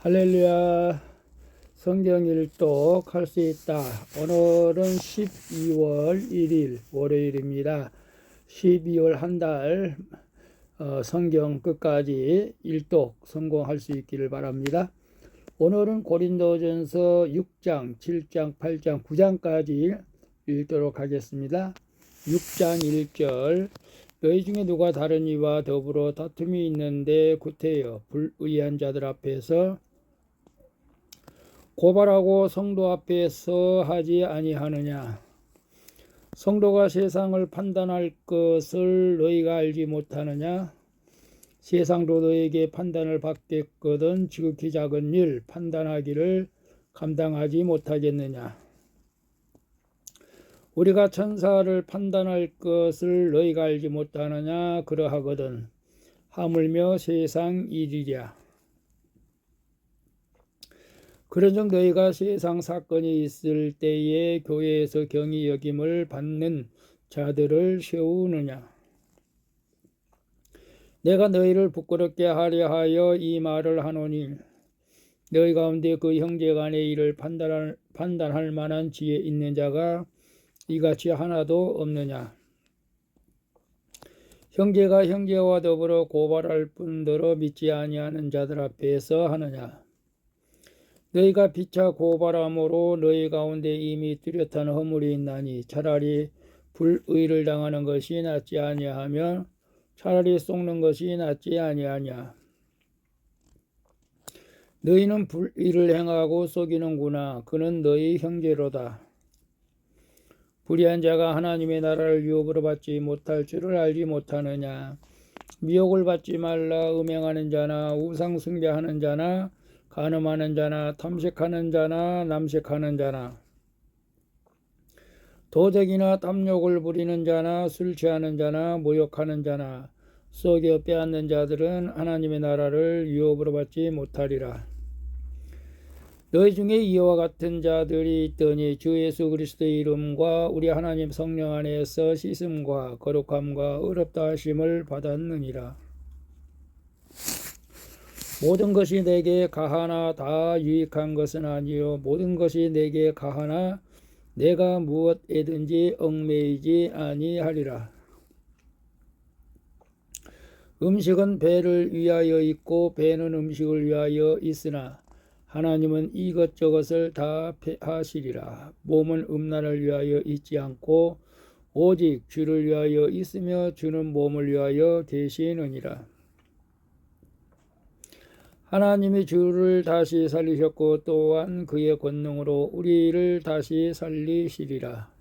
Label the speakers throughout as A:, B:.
A: 할렐루야. 성경 일독 할 수 있다. 오늘은 12월 1일 월요일입니다. 12월 한 달 성경 끝까지 일독 성공할 수 있기를 바랍니다. 오늘은 고린도전서 6장, 7장, 8장, 9장까지 읽도록 하겠습니다. 6장 1절. 너희 중에 누가 다른 이와 더불어 다툼이 있는데 구태여 불의한 자들 앞에서 고발하고 성도 앞에서 하지 아니하느냐. 성도가 세상을 판단할 것을 너희가 알지 못하느냐. 세상도 너희에게 판단을 받겠거든 지극히 작은 일 판단하기를 감당하지 못하겠느냐. 우리가 천사를 판단할 것을 너희가 알지 못하느냐. 그러하거든 하물며 세상 일이랴. 그런즉 너희가 세상 사건이 있을 때에 교회에서 경히 여김을 받는 자들을 세우느냐. 내가 너희를 부끄럽게 하려 하여 이 말을 하노니 너희 가운데 그 형제간의 일을 판단할 만한 지혜 있는 자가 이같이 하나도 없느냐. 형제가 형제와 더불어 고발할 뿐더러 믿지 아니하는 자들 앞에서 하느냐. 너희가 피차 고발함으로 너희 가운데 이미 뚜렷한 허물이 있나니 차라리 불의를 당하는 것이 낫지 아니하며 차라리 속는 것이 낫지 아니하냐. 너희는 불의를 행하고 속이는구나. 그는 너희 형제로다. 불의한 자가 하나님의 나라를 유업으로 받지 못할 줄을 알지 못하느냐. 미혹을 받지 말라. 음행하는 자나 우상 숭배하는 자나 간음하는 자나 탐색하는 자나 남색하는 자나 도적이나 탐욕을 부리는 자나 술 취하는 자나 모욕하는 자나 속여 빼앗는 자들은 하나님의 나라를 유업으로 받지 못하리라. 너희 중에 이와 같은 자들이 있더니 주 예수 그리스도의 이름과 우리 하나님 성령 안에서 씻음과 거룩함과 의롭다 하심을 받았느니라. 모든 것이 내게 가하나 다 유익한 것은 아니요 모든 것이 내게 가하나 내가 무엇에든지 얽매이지 아니하리라. 음식은 배를 위하여 있고 배는 음식을 위하여 있으나 하나님은 이것저것을 다 하시리라. 몸은 음란을 위하여 있지 않고 오직 주를 위하여 있으며 주는 몸을 위하여 계시느니라. 하나님이 주를 다시 살리셨고 또한 그의 권능으로 우리를 다시 살리시리라.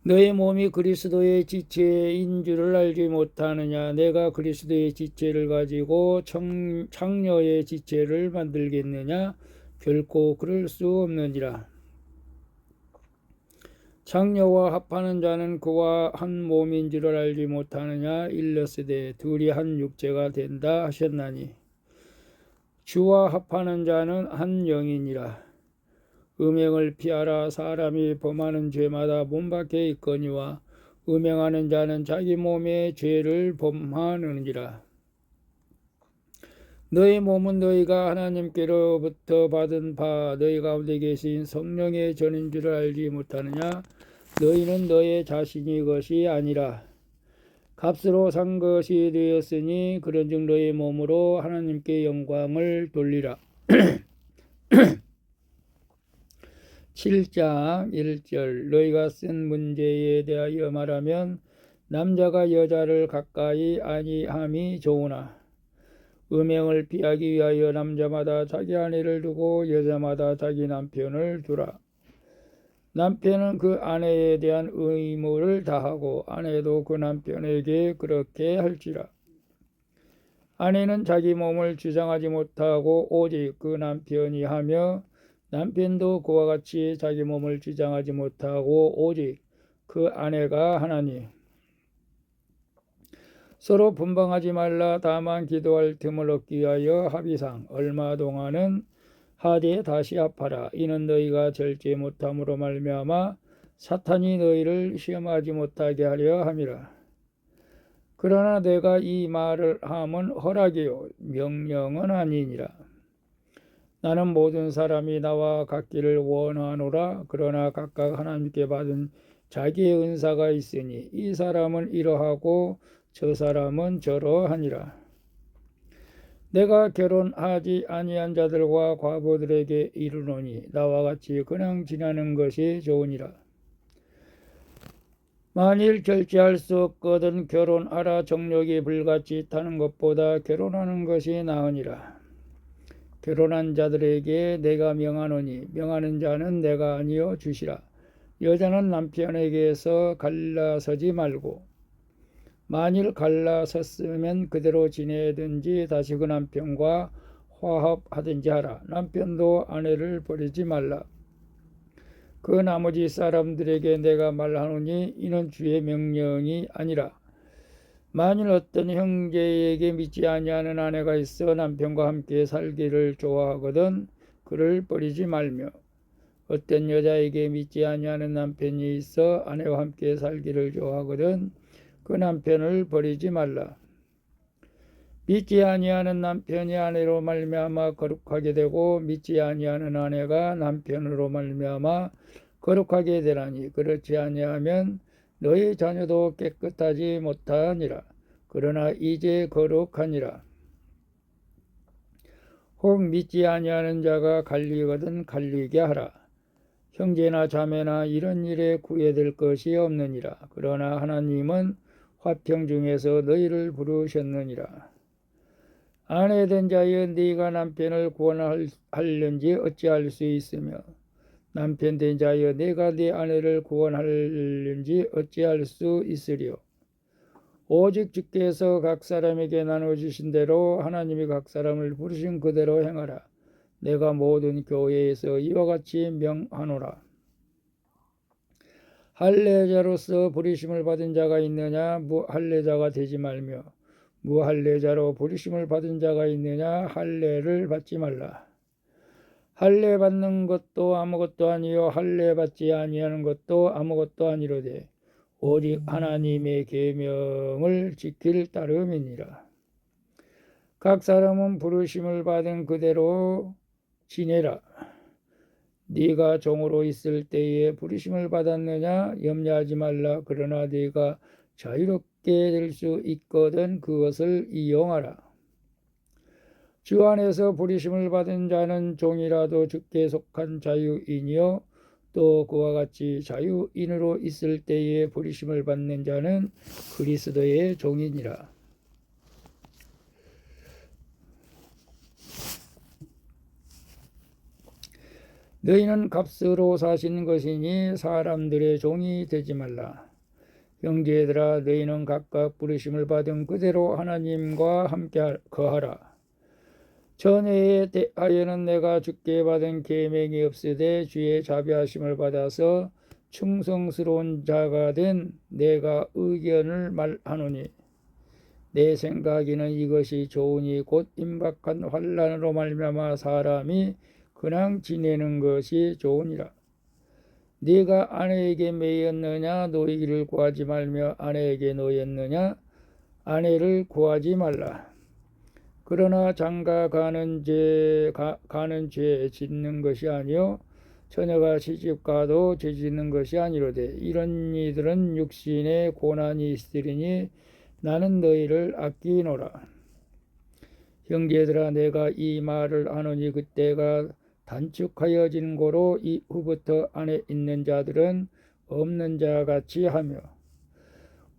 A: 너의 몸이 그리스도의 지체인 줄을 알지 못하느냐. 내가 그리스도의 지체를 가지고 창녀의 지체를 만들겠느냐. 결코 그럴 수 없느니라. 창녀와 합하는 자는 그와 한 몸인 줄을 알지 못하느냐. 일러스되 둘이 한 육체가 된다 하셨나니 주와 합하는 자는 한 영이니라. 음행을 피하라. 사람이 범하는 죄마다 몸 밖에 있거니와 음행하는 자는 자기 몸의 죄를 범하느니라. 너희 몸은 너희가 하나님께로부터 받은 바 너희 가운데 계신 성령의 전인 줄을 알지 못하느냐. 너희는 너의 자신이 것이 아니라 값으로 산 것이 되었으니 그런즉 너희 몸으로 하나님께 영광을 돌리라. 7장 1절. 너희가 쓴 문제에 대하여 말하면 남자가 여자를 가까이 아니함이 좋으나 음행을 피하기 위하여 남자마다 자기 아내를 두고 여자마다 자기 남편을 두라. 남편은 그 아내에 대한 의무를 다하고 아내도 그 남편에게 그렇게 할지라. 아내는 자기 몸을 주장하지 못하고 오직 그 남편이 하며 남편도 그와 같이 자기 몸을 주장하지 못하고 오직 그 아내가 하나니 서로 분방하지 말라. 다만 기도할 틈을 얻기 위하여 합의상 얼마 동안은 하되 다시 합하라. 이는 너희가 절제 못함으로 말미암아 사탄이 너희를 시험하지 못하게 하려 함이라. 그러나 내가 이 말을 함은 허락이요 명령은 아니니라. 나는 모든 사람이 나와 같기를 원하노라. 그러나 각각 하나님께 받은 자기의 은사가 있으니 이 사람은 이러하고 저 사람은 저러하니라. 내가 결혼하지 아니한 자들과 과부들에게 이르노니 나와 같이 그냥 지내는 것이 좋으니라. 만일 결제할 수 없거든 결혼하라. 정욕이 불같이 타는 것보다 결혼하는 것이 나으니라. 결혼한 자들에게 내가 명하노니 명하는 자는 내가 아니요 주시라. 여자는 남편에게서 갈라서지 말고 만일 갈라섰으면 그대로 지내든지 다시 그 남편과 화합하든지 하라. 남편도 아내를 버리지 말라. 그 나머지 사람들에게 내가 말하노니 이는 주의 명령이 아니라 만일 어떤 형제에게 믿지 아니하는 아내가 있어 남편과 함께 살기를 좋아하거든 그를 버리지 말며 어떤 여자에게 믿지 아니하는 남편이 있어 아내와 함께 살기를 좋아하거든 그 남편을 버리지 말라. 믿지 아니하는 남편이 아내로 말미암아 거룩하게 되고 믿지 아니하는 아내가 남편으로 말미암아 거룩하게 되나니 그렇지 아니하면 너희 자녀도 깨끗하지 못하니라. 그러나 이제 거룩하니라. 혹 믿지 아니하는 자가 갈리거든 갈리게 하라. 형제나 자매나 이런 일에 구애될 것이 없느니라. 그러나 하나님은 화평 중에서 너희를 부르셨느니라. 아내된 자여 네가 남편을 구원하려는지 어찌할 수 있으며 남편된 자여 내가 네 아내를 구원하려는지 어찌할 수 있으리요. 오직 주께서 각 사람에게 나눠주신 대로 하나님이 각 사람을 부르신 그대로 행하라. 내가 모든 교회에서 이와 같이 명하노라. 할례자로서 부르심을 받은 자가 있느냐 무할례자가 되지 말며 무할례자로 부르심을 받은 자가 있느냐 할례를 받지 말라. 할례 받는 것도 아무것도 아니요 할례 받지 아니하는 것도 아무것도 아니로되 오직 하나님의 계명을 지킬 따름이니라. 각 사람은 부르심을 받은 그대로 지내라. 네가 종으로 있을 때에 부르심을 받았느냐 염려하지 말라. 그러나 네가 자유롭게 될 수 있거든 그것을 이용하라. 주 안에서 부르심을 받은 자는 종이라도 주께 속한 자유인이요 또 그와 같이 자유인으로 있을 때에 부르심을 받는 자는 그리스도의 종이니라. 너희는 값으로 사신 것이니 사람들의 종이 되지 말라. 형제들아 너희는 각각 부르심을 받은 그대로 하나님과 함께 거하라. 전에에 대하여는 내가 주께 받은 계명이 없으되 주의 자비하심을 받아서 충성스러운 자가 된 내가 의견을 말하노니 내 생각에는 이것이 좋으니 곧 임박한 환난으로 말미암아 사람이 그냥 지내는 것이 좋으니라. 네가 아내에게 매였느냐 노이기를 구하지 말며 아내에게 노였느냐 아내를 구하지 말라. 그러나 장가 가는 죄 짓는 것이 아니요 처녀가 시집가도 죄 짓는 것이 아니로되 이런 이들은 육신에 고난이 있으리니 나는 너희를 아끼노라. 형제들아 내가 이 말을 하노니 그때가 단축하여진 고로 이후부터 안에 있는 자들은 없는 자같이 하며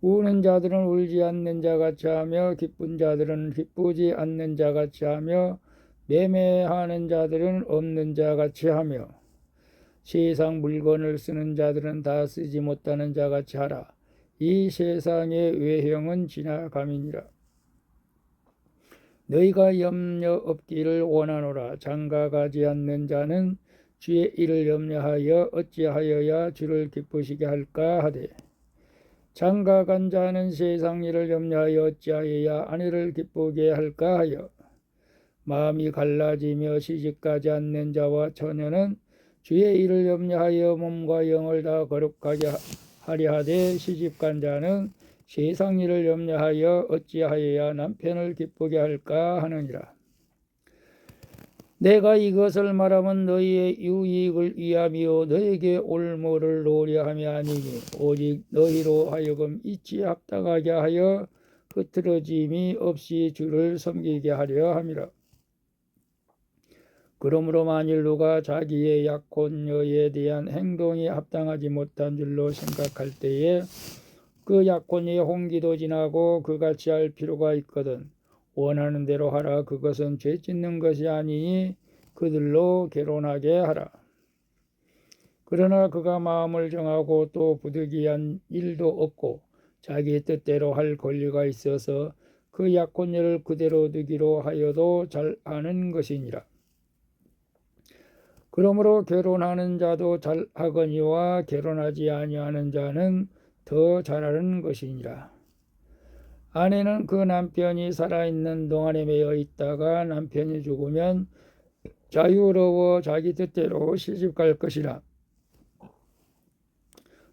A: 우는 자들은 울지 않는 자같이 하며 기쁜 자들은 기쁘지 않는 자같이 하며 매매하는 자들은 없는 자같이 하며 세상 물건을 쓰는 자들은 다 쓰지 못하는 자같이 하라. 이 세상의 외형은 지나감이니라. 너희가 염려 없기를 원하노라. 장가가지 않는 자는 주의 일을 염려하여 어찌하여야 주를 기쁘시게 할까 하되 장가간 자는 세상 일을 염려하여 어찌하여야 아내를 기쁘게 할까 하여 마음이 갈라지며 시집가지 않는 자와 처녀는 주의 일을 염려하여 몸과 영을 다 거룩하게 하려 하되 시집간 자는 세상 일을 염려하여 어찌하여야 남편을 기쁘게 할까 하느니라. 내가 이것을 말하면 너희의 유익을 위함이요 너에게 올무를 놓으려 함이 아니니 오직 너희로 하여금 이치에 합당하게 하여 흐트러짐이 없이 주를 섬기게 하려 함이라. 그러므로 만일 누가 자기의 약혼녀에 대한 행동이 합당하지 못한 줄로 생각할 때에 그 약혼녀의 홍기도 지나고 그같이 할 필요가 있거든. 원하는 대로 하라. 그것은 죄 짓는 것이 아니니 그들로 결혼하게 하라. 그러나 그가 마음을 정하고 또 부득이한 일도 없고 자기 뜻대로 할 권리가 있어서 그 약혼녀를 그대로 두기로 하여도 잘하는 것이니라. 그러므로 결혼하는 자도 잘하거니와 결혼하지 아니하는 자는 더 잘하는 것이니라. 아내는 그 남편이 살아있는 동안에 매여 있다가 남편이 죽으면 자유로워 자기 뜻대로 시집갈 것이라.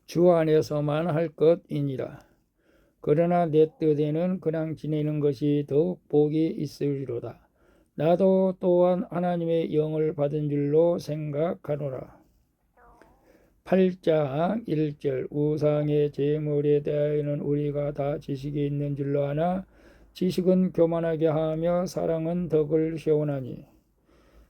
A: 주 안에서만 할 것이니라. 그러나 내 뜻에는 그냥 지내는 것이 더욱 복이 있으리로다. 나도 또한 하나님의 영을 받은 줄로 생각하노라. 8장 1절 우상의 제물에 대하여는 우리가 다 지식이 있는 줄로 아나 지식은 교만하게 하며 사랑은 덕을 세우나니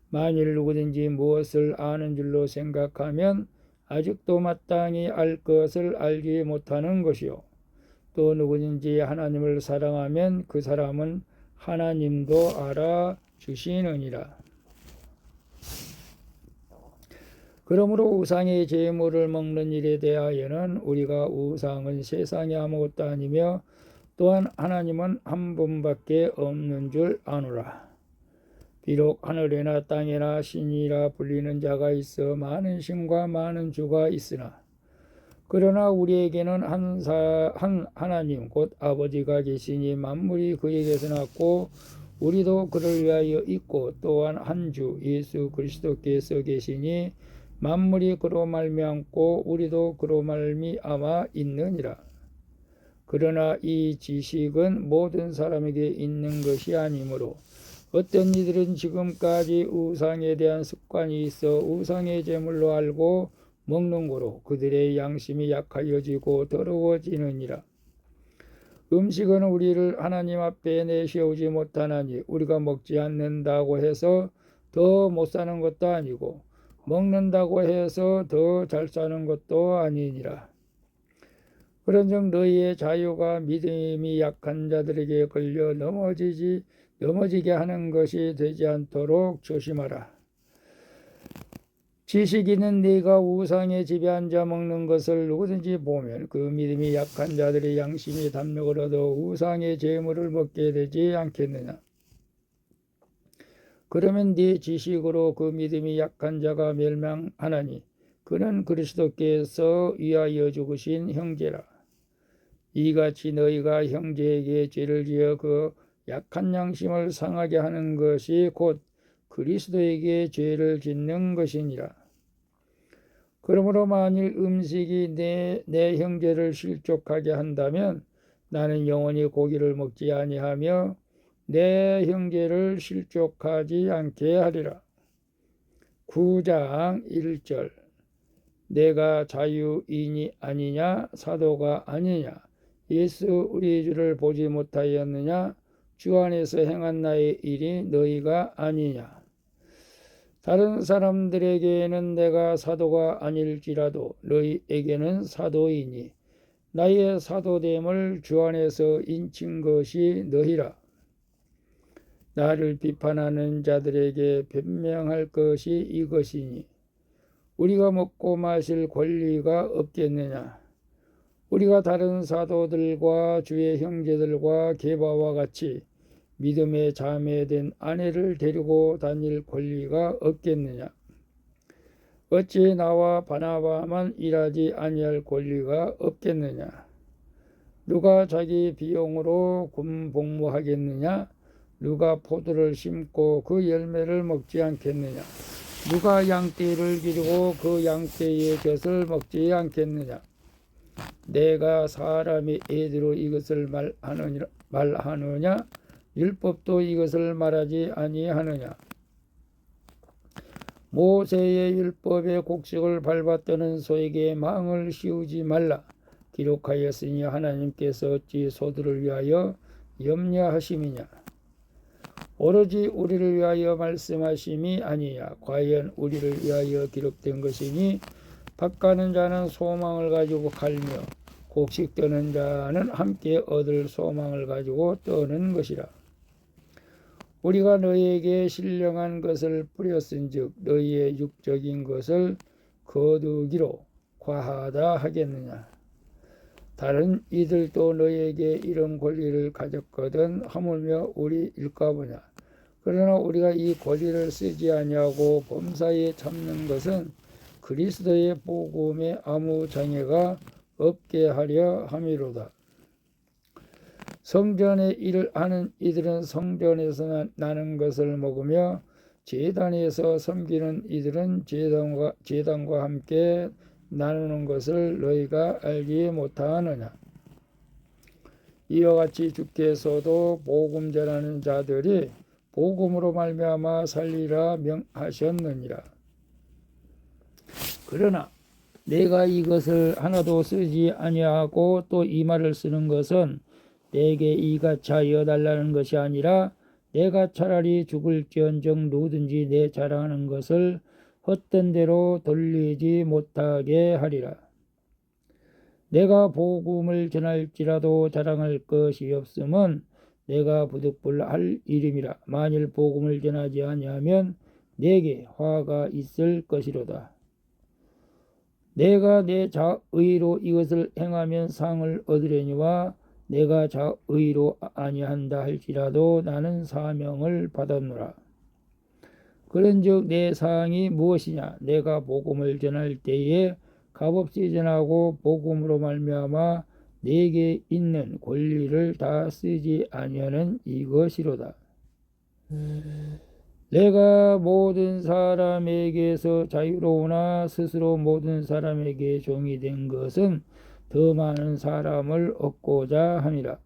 A: 만일 누구든지 무엇을 아는 줄로 생각하면 아직도 마땅히 알 것을 알지 못하는 것이요 또 누구든지 하나님을 사랑하면 그 사람은 하나님도 알아주시느니라. 그러므로 우상의 제물을 먹는 일에 대하여는 우리가 우상은 세상에 아무것도 아니며 또한 하나님은 한 분밖에 없는 줄 아노라. 비록 하늘에나 땅에나 신이라 불리는 자가 있어 많은 신과 많은 주가 있으나 그러나 우리에게는 한 하나님 곧 아버지가 계시니 만물이 그에게서 났고 우리도 그를 위하여 있고 또한 한 주 예수 그리스도께서 계시니 만물이 그로 말미암고 우리도 그로 말미암아 있느니라. 그러나 이 지식은 모든 사람에게 있는 것이 아니므로 어떤 이들은 지금까지 우상에 대한 습관이 있어 우상의 제물로 알고 먹는 거로 그들의 양심이 약하여지고 더러워지느니라. 음식은 우리를 하나님 앞에 내세우지 못하나니 우리가 먹지 않는다고 해서 더 못 사는 것도 아니고 먹는다고 해서 더 잘 사는 것도 아니니라. 그런즉 너희의 자유가 믿음이 약한 자들에게 걸려 넘어지게 하는 것이 되지 않도록 조심하라. 지식 있는 네가 우상의 집에 앉아 먹는 것을 누구든지 보면 그 믿음이 약한 자들의 양심이 담력을 얻어 우상의 제물을 먹게 되지 않겠느냐. 그러면 네 지식으로 그 믿음이 약한 자가 멸망하나니 그는 그리스도께서 위하여 죽으신 형제라. 이같이 너희가 형제에게 죄를 지어 그 약한 양심을 상하게 하는 것이 곧 그리스도에게 죄를 짓는 것이니라. 그러므로 만일 음식이 내 형제를 실족하게 한다면 나는 영원히 고기를 먹지 아니하며 내 형제를 실족하지 않게 하리라. 9장 1절 내가 자유인이 아니냐 사도가 아니냐 예수 우리 주를 보지 못하였느냐 주 안에서 행한 나의 일이 너희가 아니냐. 다른 사람들에게는 내가 사도가 아닐지라도 너희에게는 사도이니 나의 사도됨을 주 안에서 인친 것이 너희라. 나를 비판하는 자들에게 변명할 것이 이것이니 우리가 먹고 마실 권리가 없겠느냐. 우리가 다른 사도들과 주의 형제들과 게바와 같이 믿음의 자매된 아내를 데리고 다닐 권리가 없겠느냐. 어찌 나와 바나바만 일하지 아니할 권리가 없겠느냐. 누가 자기 비용으로 군 복무하겠느냐. 누가 포도를 심고 그 열매를 먹지 않겠느냐. 누가 양떼를 기르고 그 양떼의 젖을 먹지 않겠느냐. 내가 사람의 예대로 이것을 말하느냐? 율법도 이것을 말하지 아니하느냐? 모세의 율법의 곡식을 밟았다는 소에게 망을 씌우지 말라. 기록하였으니 하나님께서 어찌 소들을 위하여 염려하심이냐? 오로지 우리를 위하여 말씀하심이 아니냐? 과연 우리를 위하여 기록된 것이니 밭가는 자는 소망을 가지고 갈며 곡식 떠는 자는 함께 얻을 소망을 가지고 떠는 것이라. 우리가 너희에게 신령한 것을 뿌렸은즉 너희의 육적인 것을 거두기로 과하다 하겠느냐? 다른 이들도 너희에게 이런 권리를 가졌거든 하물며 우리 일까보냐? 그러나 우리가 이 권리를 쓰지 아니하고 범사에 참는 것은 그리스도의 복음에 아무 장애가 없게 하려 함이로다. 성전의 일을 하는 이들은 성전에서 나는 것을 먹으며 제단에서 섬기는 이들은 제단과 함께 나누는 것을 너희가 알지 못하느냐? 이와 같이 주께서도 복음 전하는 자들이 복음으로 말미암아 살리라 명하셨느니라. 그러나 내가 이것을 하나도 쓰지 아니하고 또 이 말을 쓰는 것은 내게 이같이 하여 달라는 것이 아니라 내가 차라리 죽을지언정 누구든지 내 자랑하는 것을 헛된 대로 돌리지 못하게 하리라. 내가 복음을 전할지라도 자랑할 것이 없음은 내가 부득불할 일임이라. 만일 복음을 전하지 아니하면 내게 화가 있을 것이로다. 내가 내 자의로 이것을 행하면 상을 얻으려니와 내가 자의로 아니한다 할지라도 나는 사명을 받았노라. 그런즉 내 사항이 무엇이냐? 내가 복음을 전할 때에 값없이 전하고 복음으로 말미암아 내게 있는 권리를 다 쓰지 아니하는 이것이로다. 내가 모든 사람에게서 자유로우나 스스로 모든 사람에게 종이 된 것은 더 많은 사람을 얻고자 함이라.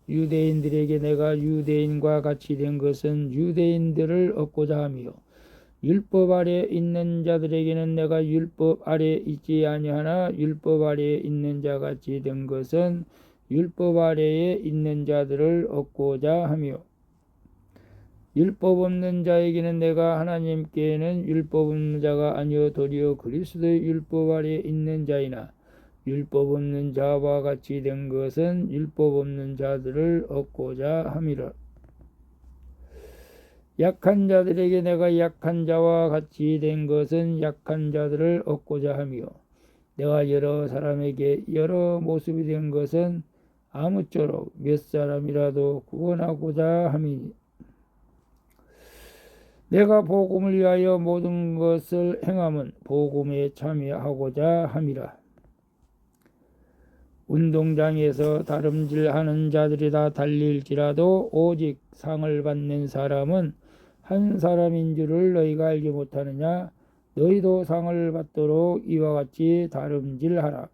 A: 유대인들에게 내가 유대인과 같이 된 것은 유대인들을 얻고자 하며 율법 아래 있는 자들에게는 내가 율법 아래 있지 아니하나 율법 아래에 있는 자같이 된 것은 율법 아래에 있는 자들을 얻고자 하며 율법 없는 자에게는 내가 하나님께는 율법 없는 자가 아니요 도리어 그리스도의 율법 아래에 있는 자이나 율법 없는 자와 같이 된 것은 율법 없는 자들을 얻고자 함이라. 약한 자들에게 내가 약한 자와 같이 된 것은 약한 자들을 얻고자 하며 내가 여러 사람에게 여러 모습이 된 것은 아무쪼록 몇 사람이라도 구원하고자 함이니 내가 복음을 위하여 모든 것을 행함은 복음에 참여하고자 함이라. 운동장에서 다름질하는 자들이 다 달릴지라도 오직 상을 받는 사람은 한 사람인 줄을 너희가 알지 못하느냐? 너희도 상을 받도록 이와 같이 다름질하라.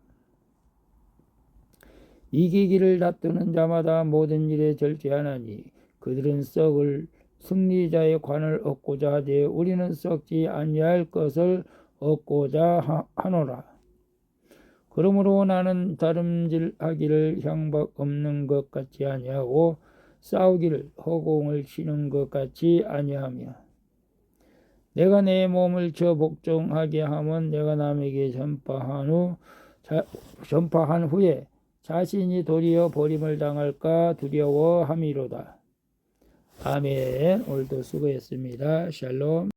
A: 이기기를 다투는 자마다 모든 일에 절제하나니 그들은 썩을 승리자의 관을 얻고자 하되 우리는 썩지 아니할 것을 얻고자 하노라. 그러므로 나는 다름질하기를 향박 없는 것 같이 아니하고 싸우기를 허공을 치는 것 같이 아니하며 내가 내 몸을 저 복종하게 하면 내가 남에게 전파한 후에 자신이 도리어 버림을 당할까 두려워함이로다. 아멘. 오늘도 수고했습니다. 샬롬.